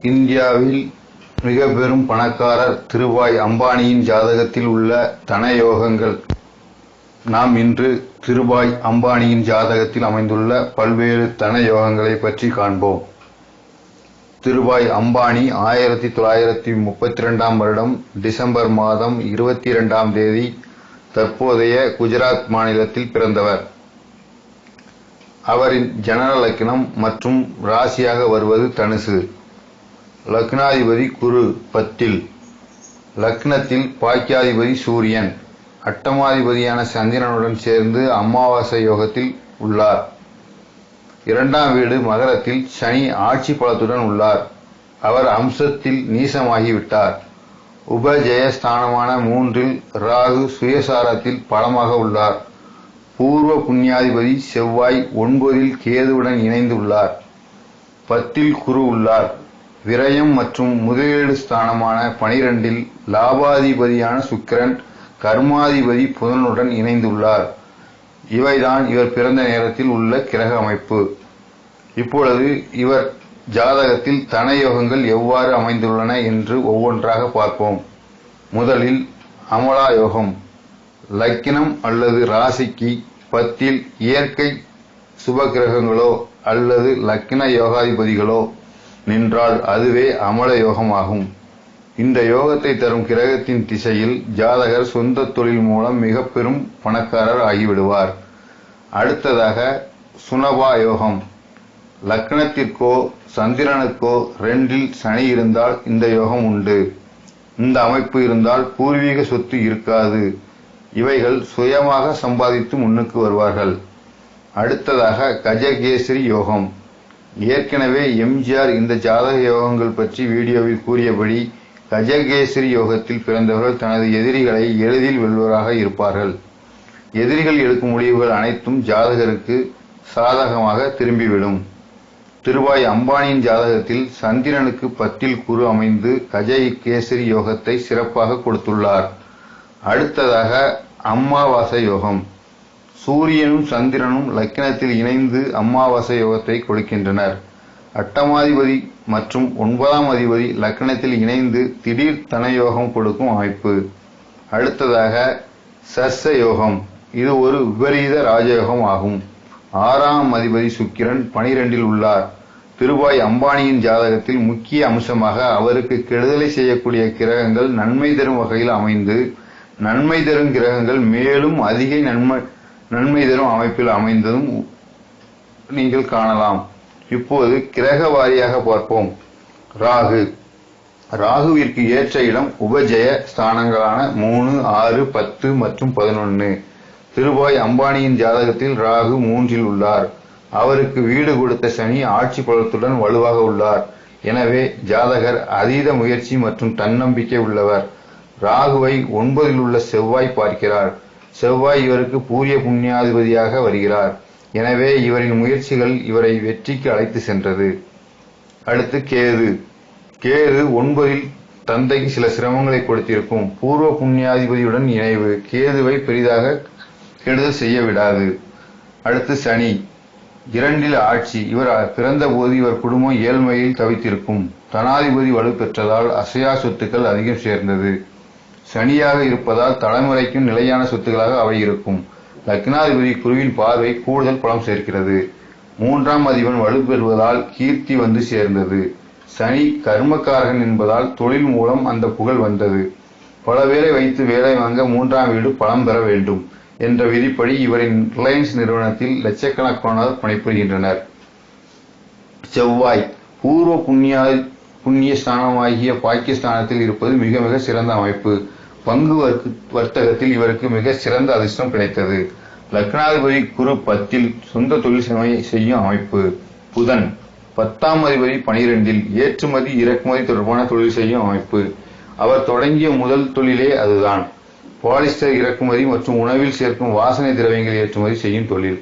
இந்தியாவில் மிக பெரும் பணக்காரர் திருபாய் அம்பானியின் ஜாதகத்தில் உள்ள தனயோகங்கள். நாம் இன்று திருபாய் அம்பானியின் ஜாதகத்தில் அமைந்துள்ள பல்வேறு தனயோகங்களை பற்றி காண்போம். திருபாய் அம்பானி 1932 வருடம் டிசம்பர் மாதம் 22ஆம் தேதி தற்போதைய குஜராத் மாநிலத்தில் பிறந்தவர். அவரின் ஜனன லக்னம் மற்றும் ராசியாக வருவது தனுசு. லக்னாதிபதி குரு 10, லக்னத்தில் பாக்கியாதிபதி சூரியன், அட்டமாதிபதியான சந்திரனுடன் சேர்ந்து அமாவாசை யோகத்தில் உள்ளார். 2ஆம் வீடு மகரத்தில் சனி ஆட்சி பலத்துடன் உள்ளார். அவர் அம்சத்தில் நீசமாகிவிட்டார். உபஜயஸ்தானமான 3இல் ராகு சுயசாரத்தில் பலமாக உள்ளார். பூர்வ புண்ணியாதிபதி செவ்வாய் 9இல் கேதுவுடன் இணைந்து உள்ளார். 10இல் குரு உள்ளார். விரயம் மற்றும் முதலீடு ஸ்தானமான 12இல் லாபாதிபதியான சுக்கிரன் கர்மாதிபதி புதனுடன் இணைந்துள்ளார். இவைதான் இவர் பிறந்த நேரத்தில் உள்ள கிரக அமைப்பு. இப்பொழுது இவர் ஜாதகத்தில் தனயோகங்கள் எவ்வாறு அமைந்துள்ளன என்று ஒவ்வொன்றாக பார்ப்போம். முதலில் அமலா யோகம். லக்னம் அல்லது ராசிக்கு 10இல் இயற்கை சுபகிரகங்களோ அல்லது லக்ன யோகாதிபதிகளோ நின்றால் அதுவே அமல யோகமாகும். இந்த யோகத்தை தரும் கிரகத்தின் திசையில் ஜாதகர் சொந்த தொழில் மூலம் மிக பெரும் பணக்காரர் ஆகிவிடுவார். அடுத்ததாக சுனபா யோகம். லக்னத்திற்கோ சந்திரனுக்கோ 2இல் சனி இருந்தால் இந்த யோகம் உண்டு. இந்த அமைப்பு இருந்தால் பூர்வீக சொத்து இருக்காது. இவைகள் சுயமாக சம்பாதித்து முன்னுக்கு வருவார்கள். அடுத்ததாக கஜகேசரி யோகம். ஏற்கனவே எம்ஜிஆர் இந்த ஜாதக யோகங்கள் பற்றி வீடியோவில் கூறியபடி கஜகேசரி யோகத்தில் பிறந்தவர்கள் தனது எதிரிகளை எளிதில் வெல்வராக இருப்பார்கள். எதிரிகள் எடுக்கும் முடிவுகள் அனைத்தும் ஜாதகருக்கு சாதகமாக திரும்பிவிடும். திருபாய் அம்பானியின் ஜாதகத்தில் சந்திரனுக்கு 10இல் குரு அமைந்து கஜகேசரி யோகத்தை சிறப்பாக கொடுத்துள்ளார். அடுத்ததாக அமாவாசை யோகம். சூரியனும் சந்திரனும் லக்னத்தில் இணைந்து அமாவாசை யோகத்தை கொடுக்கின்றனர். அட்டமாதிபதி மற்றும் 9ஆம் அதிபதி லக்னத்தில் இணைந்து திடீர் தனயோகம் கொடுக்கும் அமைப்பு. அடுத்ததாக சர்ச யோகம். இது ஒரு விபரீத ராஜயோகம் ஆகும். 6ஆம் அதிபதி சுக்கிரன் 12இல் உள்ளார். திருபாய் அம்பானியின் ஜாதகத்தில் முக்கிய அம்சமாக அவருக்கு கெடுதலை செய்யக்கூடிய கிரகங்கள் நன்மை தரும் வகையில் அமைந்து நன்மை தரும் கிரகங்கள் மேலும் அதிக நன்மை தரும் அமைப்பில் அமைந்ததும் நீங்கள் காணலாம். இப்போது கிரக வாரியாக பார்ப்போம். ராகு. ராகுவிற்கு ஏற்ற இடம் உபஜய ஸ்தானங்களான 3, 6, 10 மற்றும் 11. திருபாய் அம்பானியின் ஜாதகத்தில் ராகு 3இல் உள்ளார். அவருக்கு வீடு கொடுத்த சனி ஆட்சி பலத்துடன் வலுவாக உள்ளார். எனவே ஜாதகர் அதீத முயற்சி மற்றும் தன்னம்பிக்கை உள்ளவர். ராகுவை 9இல் உள்ள செவ்வாய் பார்க்கிறார். செவ்வாய் இவருக்கு பூரிய புண்ணியாதிபதியாக வருகிறார். எனவே இவரின் முயற்சிகள் இவரை வெற்றிக்கு அழைத்து சென்றது. அடுத்து கேது. கேது 9இல் தந்தைக்கு சில சிரமங்களை கொடுத்திருக்கும். பூர்வ புண்ணியாதிபதியுடன் இணைவு கேதுவை பெரிதாக கெடுதல் செய்ய விடாது. அடுத்து சனி 2இல் ஆட்சி. இவர் பிறந்த போது இவர் குடும்பம் ஏழ்மையில் தவித்திருக்கும். தனாதிபதி வலு பெற்றதால் அசையா சொத்துக்கள் அதிகம் சேர்ந்தது. சனியாக இருப்பதால் தலைமுறைக்கும் நிலையான சொத்துக்களாக அவை இருக்கும். லக்னாதிபதி குருவின் பார்வை கூடுதல் பலம் சேர்க்கிறது. 3ஆம் அதிபன் வலு பெறுவதால் கீர்த்தி வந்து சேர்ந்தது. சனி கர்மக்காரகன் என்பதால் தொழில் மூலம் அந்த புகழ் வந்தது. பல பேரை வைத்து வேலை வாங்க 3ஆம் வீடு பலம் பெற வேண்டும் என்ற விதிப்படி இவரின் ரிலையன்ஸ் நிறுவனத்தில் லட்சக்கணக்கானோர் பணிபுரிகின்றனர். செவ்வாய் பூர்வ புண்ணிய ஸ்தானமாகிய பாக்கியஸ்தானத்தில் இருப்பது மிக மிக சிறந்த அமைப்பு. பங்கு வர்த்தகத்தில் இவருக்கு மிக சிறந்த அதிர்ஷ்டம் கிடைத்தது. லக்னாதிபதி குரு 10இல் சொந்த தொழில் செய்யும் அமைப்பு. புதன் 10ஆம் அதிபதி 12இல் ஏற்றுமதி இறக்குமதி தொடர்பான தொழில் செய்யும் அமைப்பு. அவர் தொடங்கிய முதல் தொழிலே அதுதான். பாலிஸ்டர் இறக்குமதி மற்றும் உணவில் சேர்க்கும் வாசனை திரவியங்கள் ஏற்றுமதி செய்யும் தொழில்.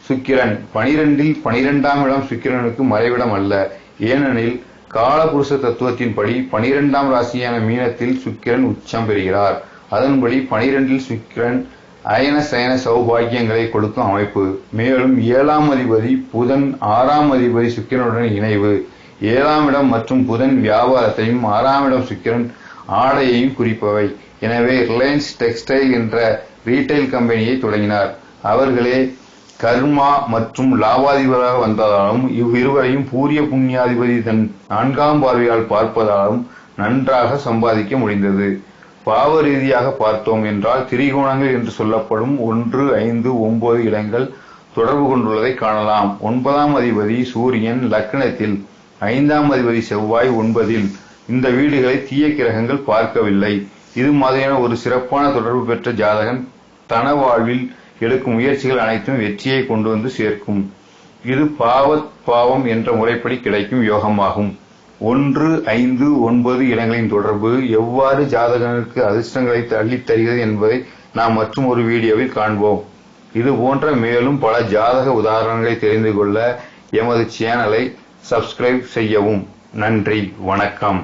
சுக்கிரன் 12இல் 12ஆம் இடம் சுக்கிரனுக்கு மறைவிடம் அல்ல. ஏனெனில் காலபுருஷ தத்துவத்தின்படி 12ஆம் ராசியான மீனத்தில் சுக்கிரன் உச்சம் பெறுகிறார். அதன்படி 12இல் சுக்கிரன் அயன சயன சௌபாகியங்களை கொடுக்கும் அமைப்பு. மேலும் 7ஆம் அதிபதி புதன் 6ஆம் அதிபதி சுக்கிரனுடன் இணைவு. 7ஆம் இடம் மற்றும் புதன் வியாபாரத்தையும் 6ஆம் இடம் சுக்கிரன் ஆடையையும் குறிப்பவை. எனவே ரிலையன்ஸ் டெக்ஸ்டைல் என்ற ரீட்டைல் கம்பெனியை தொடங்கினார். அவர்களே கர்மா மற்றும் லாபாதிபதியாக வந்ததாலும் இவ்விருவரையும் பூரிய புண்ணியாதிபதி தன் 4ஆம் பார்வையால் பார்ப்பதாலும் நன்றாக சம்பாதிக்க முடிந்தது. பாவ ரீதியாக பார்த்தோம் என்றால் திரிகோணங்கள் என்று சொல்லப்படும் 1, 5, 9 இடங்கள் தொடர்பு கொண்டுள்ளதை காணலாம். 9ஆம் அதிபதி சூரியன் லக்னத்தில், 5ஆம் அதிபதி செவ்வாய் 9இல். இந்த வீடுகளை தீய கிரகங்கள் பார்க்கவில்லை. இது மாதிரியான ஒரு சிறப்பான தொடர்பு பெற்ற ஜாதகன் தன வாழ்வில் எடுக்கும் முயற்சிகள் அனைத்தும் வெற்றியை கொண்டு வந்து சேர்க்கும். இது பாவம் என்ற முறைப்படி கிடைக்கும் யோகமாகும். 1, 5, 9 இடங்களின் தொடர்பு எவ்வாறு ஜாதகனுக்கு அதிர்ஷ்டங்களை அள்ளித் தருகிறது என்பதை நாம் மற்றும் ஒரு வீடியோவில் காண்போம். இது போன்ற மேலும் பல ஜாதக உதாரணங்களை தெரிந்து கொள்ள எமது சேனலை சப்ஸ்கிரைப் செய்யவும். நன்றி, வணக்கம்.